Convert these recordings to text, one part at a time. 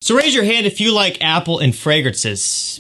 So raise your hand if you like apple and fragrances.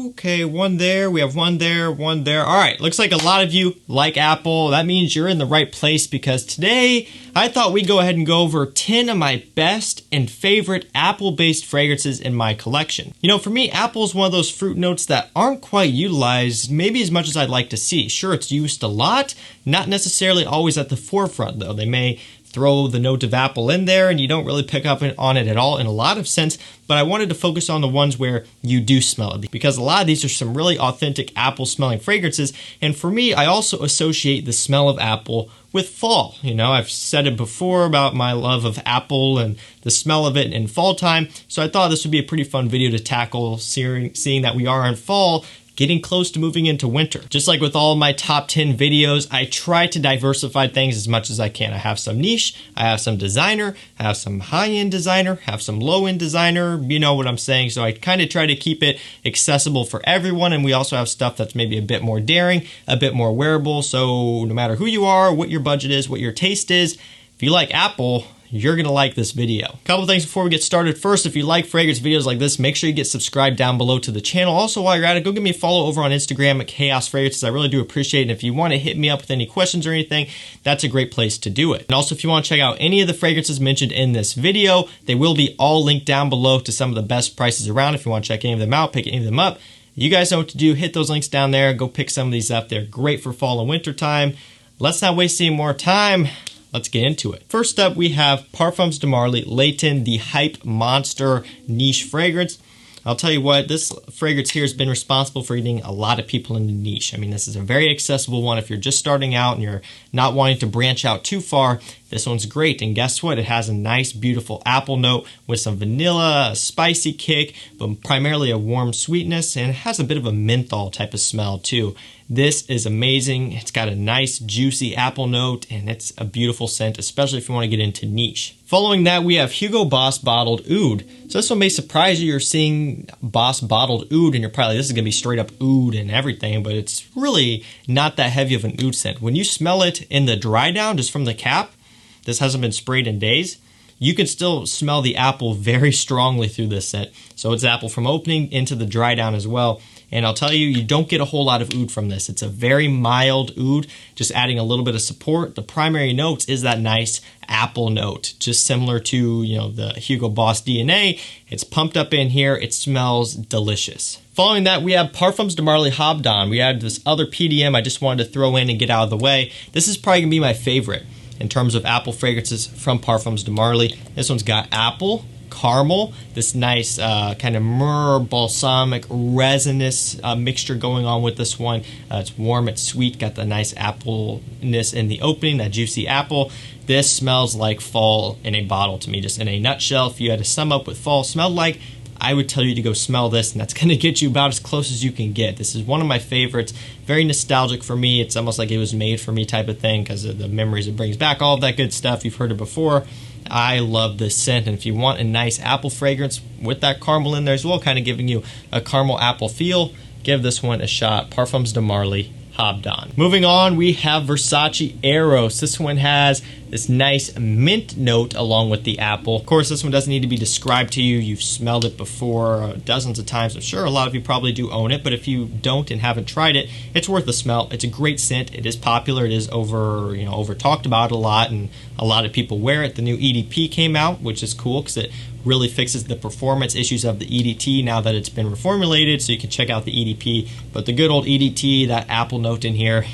Okay, one there, we have one there, one there. All right, looks like a lot of you like apple. That means you're in the right place because today I thought we'd go ahead and go over 10 of my best and favorite apple-based fragrances in my collection. You know, for me, apple is one of those fruit notes that aren't quite utilized maybe as much as I'd like to see. Sure, it's used a lot, not necessarily always at the forefront though. They may throw the note of apple in there and you don't really pick up on it at all in a lot of sense, but I wanted to focus on the ones where you do smell it because a lot of these are some really authentic apple smelling fragrances, and for me, I also associate the smell of apple with fall. You know, I've said it before about my love of apple and the smell of it in fall time, so I thought this would be a pretty fun video to tackle, seeing that we are in fall, getting close to moving into winter. Just like with all my top 10 videos, I try to diversify things as much as I can. I have some niche, I have some designer, I have some high-end designer, I have some low-end designer, you know what I'm saying. So I kind of try to keep it accessible for everyone, and we also have stuff that's maybe a bit more daring, a bit more wearable, so no matter who you are, what your budget is, what your taste is, if you like apple, you're gonna like this video. A couple things before we get started. First, if you like fragrance videos like this, make sure you get subscribed down below to the channel. Also, while you're at it, go give me a follow over on Instagram at Chaos Fragrances. I really do appreciate it. And if you want to hit me up with any questions or anything, that's a great place to do it. And also, if you want to check out any of the fragrances mentioned in this video, they will be all linked down below to some of the best prices around. If you want to check any of them out, pick any of them up, you guys know what to do. Hit those links down there. Go pick some of these up. They're great for fall and winter time. Let's not waste any more time. Let's get into it. First up, we have Parfums de Marly Layton, the Hype Monster Niche Fragrance. I'll tell you what, this fragrance here has been responsible for getting a lot of people in the niche. I mean, this is a very accessible one. If you're just starting out and you're not wanting to branch out too far, this one's great. And guess what? It has a nice, beautiful apple note with some vanilla, a spicy kick, but primarily a warm sweetness, and it has a bit of a menthol type of smell too. This is amazing. It's got a nice, juicy apple note, and it's a beautiful scent, especially if you want to get into niche. Following that, we have Hugo Boss Bottled Oud. So this one may surprise you. You're seeing Boss Bottled Oud, and you're probably like, this is going to be straight up oud and everything, but it's really not that heavy of an oud scent. When you smell it in the dry down, just from the cap, this hasn't been sprayed in days, you can still smell the apple very strongly through this scent. So it's apple from opening into the dry down as well. And I'll tell you, you don't get a whole lot of oud from this. It's a very mild oud, just adding a little bit of support. The primary notes is that nice apple note, just similar to, you know, the Hugo Boss DNA. It's pumped up in here. It smells delicious. Following that, we have Parfums de Marly Homme. We had this other PDM I just wanted to throw in and get out of the way. This is probably going to be my favorite in terms of apple fragrances from Parfums de Marly. This one's got apple, caramel, this nice kind of myrrh, balsamic, resinous mixture going on with this one. It's warm, it's sweet, got the nice appleness in the opening, that juicy apple. This smells like fall in a bottle to me, just in a nutshell. If you had to sum up what fall smelled like, I would tell you to go smell this, and that's going to get you about as close as you can get. This is one of my favorites, very nostalgic for me. It's almost like it was made for me type of thing because of the memories it brings back, all of that good stuff. You've heard it before. I love this scent, and if you want a nice apple fragrance with that caramel in there as well, kind of giving you a caramel apple feel, give this one a shot. Parfums de Marly Homme. Moving on, we have Versace Eros. This one has this nice mint note along with the apple. Of course, this one doesn't need to be described to you. You've smelled it before dozens of times. I'm sure a lot of you probably do own it, but if you don't and haven't tried it, it's worth a smell. It's a great scent. It is popular. It is over talked about a lot, and a lot of people wear it. The new EDP came out, which is cool because it really fixes the performance issues of the EDT now that it's been reformulated, so you can check out the EDP. But the good old EDT, that apple note in here,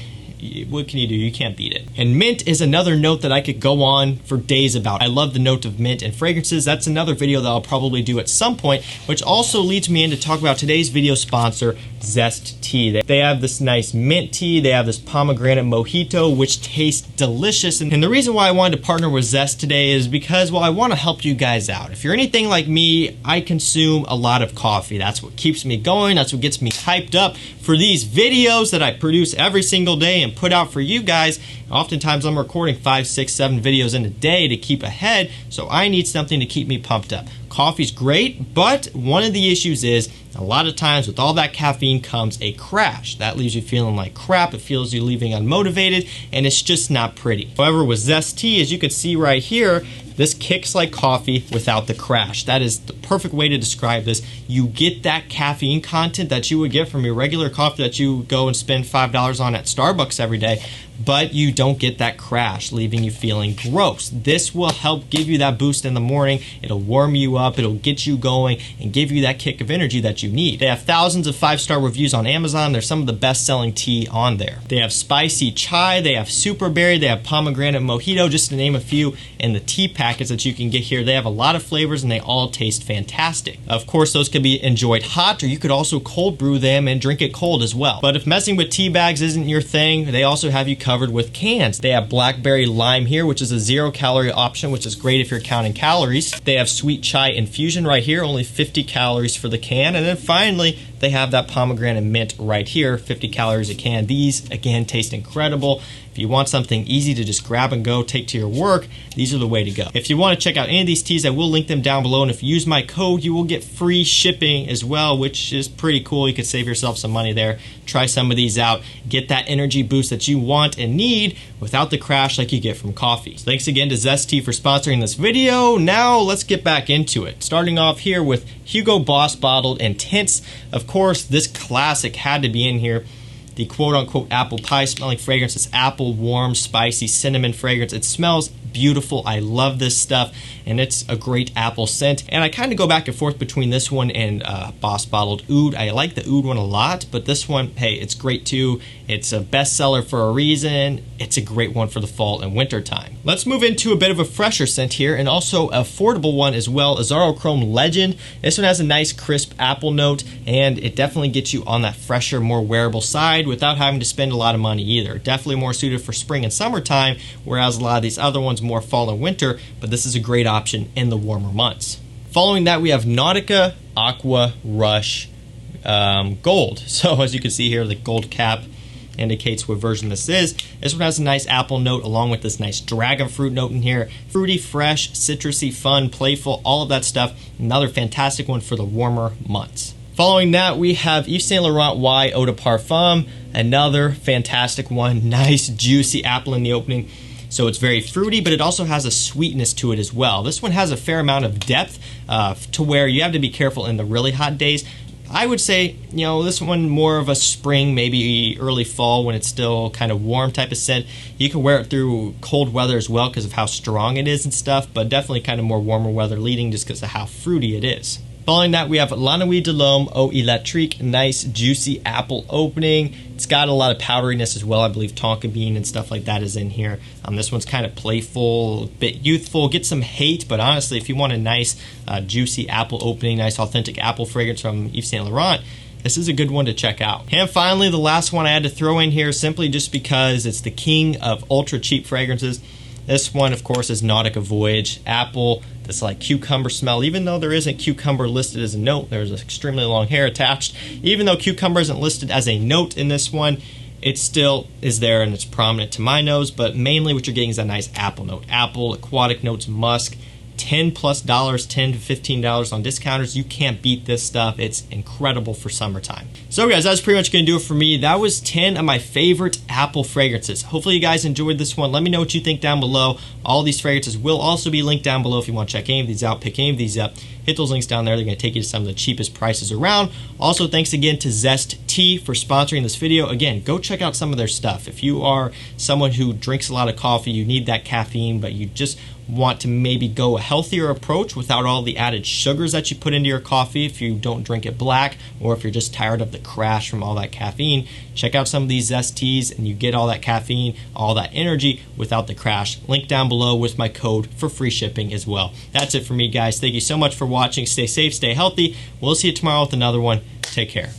what can you do? You can't beat it. And mint is another note that I could go on for days about. I love the note of mint and fragrances. That's another video that I'll probably do at some point, which also leads me in to talk about today's video sponsor, Zest Tea. They have this nice mint tea. They have this pomegranate mojito, which tastes delicious. And the reason why I wanted to partner with Zest today is because, well, I want to help you guys out. If you're anything like me, I consume a lot of coffee. That's what keeps me going. That's what gets me hyped up for these videos that I produce every single day and put out for you guys. Oftentimes I'm recording 5, 6, 7 videos in a day to keep ahead, so I need something to keep me pumped up. Coffee's great, but one of the issues is a lot of times with all that caffeine comes a crash. That leaves you feeling like crap. It feels you leaving unmotivated, and it's just not pretty. However, with Zest Tea, as you can see right here, This kicks like coffee without the crash. That is the perfect way to describe this. You get that caffeine content that you would get from your regular coffee that you go and spend $5 on at Starbucks every day, but you don't get that crash, leaving you feeling gross. This will help give you that boost in the morning. It'll warm you up, it'll get you going, and give you that kick of energy that you need. They have thousands of 5-star reviews on Amazon. They're some of the best-selling tea on there. They have spicy chai, they have super berry, they have pomegranate mojito, just to name a few, and the tea packets that you can get here. They have a lot of flavors and they all taste fantastic. Of course, those can be enjoyed hot, or you could also cold brew them and drink it cold as well. But if messing with tea bags isn't your thing, they also have you covered with cans. They have blackberry lime here, which is a 0-calorie option, which is great if you're counting calories. They have sweet chai infusion right here, only 50 calories for the can. And then finally, they have that pomegranate mint right here, 50 calories a can. These, again, taste incredible. If you want something easy to just grab and go, take to your work, these are the way to go. If you want to check out any of these teas, I will link them down below. And if you use my code, you will get free shipping as well, which is pretty cool. You could save yourself some money there. Try some of these out. Get that energy boost that you want and need without the crash like you get from coffee. So thanks again to Zest Tea for sponsoring this video. Now let's get back into it. Starting off here with Hugo Boss Bottled and Tints. Of course, this classic had to be in here. The quote-unquote apple pie smelling fragrance. It's apple, warm, spicy, cinnamon fragrance. It smells beautiful. I love this stuff, and it's a great apple scent. And I kind of go back and forth between this one and Boss Bottled Oud. I like the Oud one a lot, but this one, hey, it's great too. It's a bestseller for a reason. It's a great one for the fall and winter time. Let's move into a bit of a fresher scent here, and also affordable one as well, Azarochrome Legend. This one has a nice crisp apple note, and it definitely gets you on that fresher, more wearable side without having to spend a lot of money either. Definitely more suited for spring and summertime, whereas a lot of these other ones more fall and winter, but this is a great option in the warmer months. Following that, we have Nautica Aqua Rush Gold. So as you can see here, the gold cap indicates what version this is. This one has a nice apple note along with this nice dragon fruit note in here. Fruity, fresh, citrusy, fun, playful, all of that stuff. Another fantastic one for the warmer months. Following that, we have Yves Saint Laurent Y Eau de Parfum. Another fantastic one. Nice, juicy apple in the opening. So it's very fruity, but it also has a sweetness to it as well. This one has a fair amount of depth to where you have to be careful in the really hot days. I would say, you know, this one more of a spring, maybe early fall when it's still kind of warm type of scent. You can wear it through cold weather as well because of how strong it is and stuff, but definitely kind of more warmer weather leading just because of how fruity it is. Following that, we have La Nuit de l'Homme Eau Electrique, nice juicy apple opening. It's got a lot of powderiness as well. I believe tonka bean and stuff like that is in here. This one's kind of playful, a bit youthful, get some hate, but honestly, if you want a nice juicy apple opening, nice authentic apple fragrance from Yves Saint Laurent, this is a good one to check out. And finally, the last one I had to throw in here simply just because it's the king of ultra cheap fragrances. This one, of course, is Nautica Voyage Apple. This like cucumber smell, even though there isn't cucumber listed as a note, there's an extremely long hair attached. Even though cucumber isn't listed as a note in this one, it still is there and it's prominent to my nose, but mainly what you're getting is a nice apple note. Apple, aquatic notes, musk. $10+ $10 to $15 on discounters. You can't beat this stuff. It's incredible for summertime. So guys, that's pretty much gonna do it for me. That was 10 of my favorite apple fragrances. Hopefully you guys enjoyed this one. Let me know what you think down below. All these fragrances will also be linked down below if you want to check any of these out, pick any of these up. Hit those links down there. They're gonna take you to some of the cheapest prices around. Also, thanks again to Zest Tea for sponsoring this video. Again, go check out some of their stuff. If you are someone who drinks a lot of coffee, you need that caffeine, but you just want to maybe go a healthier approach without all the added sugars that you put into your coffee if you don't drink it black, or if you're just tired of the crash from all that caffeine, check out some of these Zest Teas and you get all that caffeine, all that energy without the crash. Link down below with my code for free shipping as well. That's it for me, guys. Thank you so much for watching. Stay safe, stay healthy. We'll see you tomorrow with another one. Take care.